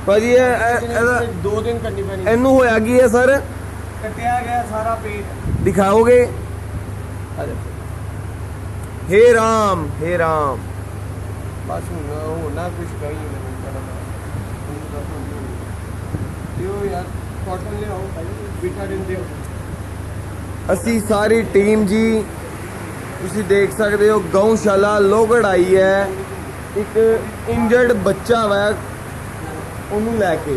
ਭਾਜੀ दो दिन करनी पैनी। ਇਹਨੂੰ ਹੋਇਆ ਕੀ ਹੈ ਸਰ? कटिया गया सारा पेट। दिखाओगे? हे राम हे राम। बस होना कुछ कहीं यार कॉटन ले आओ विटामिन दे। ਅਸੀਂ ਸਾਰੀ ਟੀਮ ਜੀ ਤੁਸੀਂ ਦੇਖ ਸਕਦੇ ਹੋ ਗਊਸ਼ਾਲਾ ਲੋਹਗੜ੍ਹ ਆਈ ਹੈ ਇੱਕ ਇੰਜਰਡ ਬੱਚਾ ਵਾ ਉਹਨੂੰ ਲੈ ਕੇ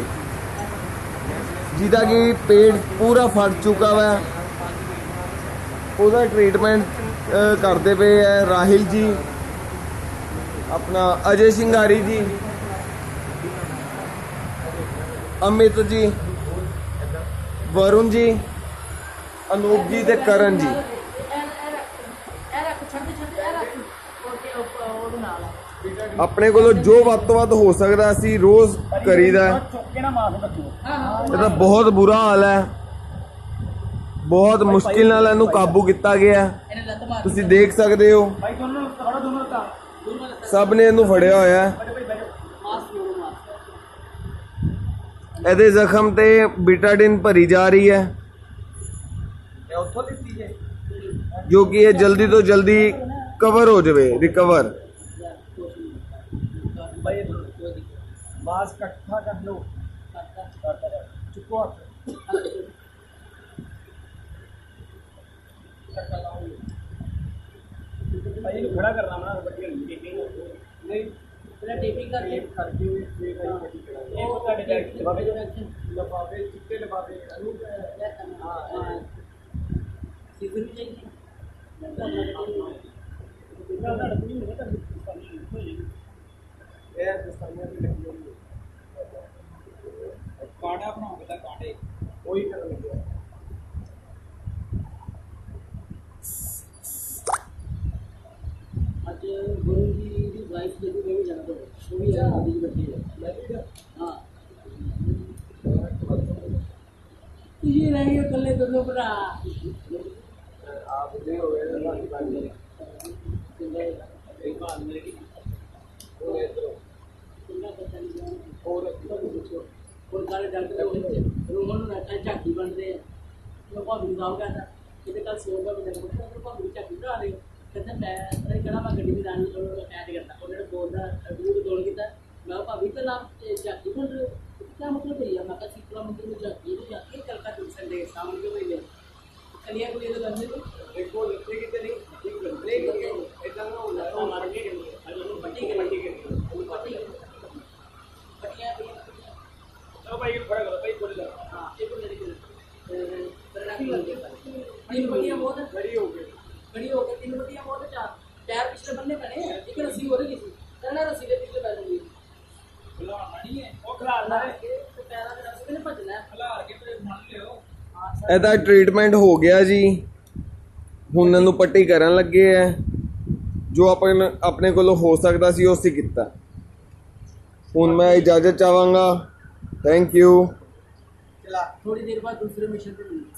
ਜਿਹਦਾ ਕਿ ਪੇਟ ਪੂਰਾ ਫਟ ਚੁੱਕਾ ਵਾ ਉਹਦਾ ਟ੍ਰੀਟਮੈਂਟ ਕਰਦੇ ਪਏ ਹੈ ਰਾਹਿਲ ਜੀ ਆਪਣਾ ਅਜੇ ਸਿੰਘਾਰੀ ਜੀ ਅਮਿਤ ਜੀ ਵरुण जी अनूप जी ते करण जी। अपने कोलों जो वध तो वध हो सकता असी रोज करीदा। ਇਹਦਾ बहुत बुरा हाल है, बहुत मुश्किल नाल ਇਹਨੂੰ काबू किया गया। तुसी देख सकते हो सब ने ਇਹਨੂੰ फड़िया होया। ਇਹਦੇ ਜ਼ਖਮ ਤੇ बीटाडिन भरी जा रही है जो कि ये जल्दी तो जल्दी कवर हो जाए रिकवर। खड़ा करना कांडा बनाओगे तो कांडे वही कर लगे। आज गुरु जी की वाइफ के भी मैं जानता हूं वो भी आदि बैठी है। हां ये रह गए कल्ले दोनों बड़ा आप दे हो गए एक बार मेरी और सारे डॉक्टर रूमों में रहता है झाकी बन रहे हैं तो भाभी गाँव का था कि कल सो का बजा तो भाभी झाकी बना रहे हो कहते मैं कहना मैं गड्डी में जाने थोड़ा ऐड करता उन्होंने बोलता दूर दौड़ किया मैं भाभी तो नाम झाकी बन रहे हो क्या मतलब भैया मैं कहा शीतला मंदिर में झाकी कल का दिन संडे शाम के महीने कलिया को ये तो करने एक को लगते कि नहीं एक घंटे इतना ना हो जाए हमारे के पट्टी के पट्टी चलो भाई खड़ा करो भाई बोल लगा हां एक मिनट तीन बटियां बहुत है खड़ी हो गई तीन बटियां बहुत है चार पैर पिछले बनने पड़े हैं एक रस्सी हो रही थी करना रस्सी ले पिछले पैर में खिलाना नहीं है वो खिलाना है तो पैरों के रस्सी में भजना है खिला के तो मान ले हो। ਇਹਦਾ ਟ੍ਰੀਟਮੈਂਟ ਹੋ ਗਿਆ ਜੀ ਹੁਣ ਇਹਨੂੰ ਪੱਟੀ ਕਰਨ ਲੱਗੇ ਹੈ ਜੋ ਆਪਣੇ ਕੋਲੋਂ ਹੋ ਸਕਦਾ ਸੀ ਉਹ ਅਸੀਂ ਕੀਤਾ। ਹੁਣ मैं इजाज़त चाहूँगा। Thank you. चला थोड़ी देर बाद दूसरे मिशन पे मिलते हैं।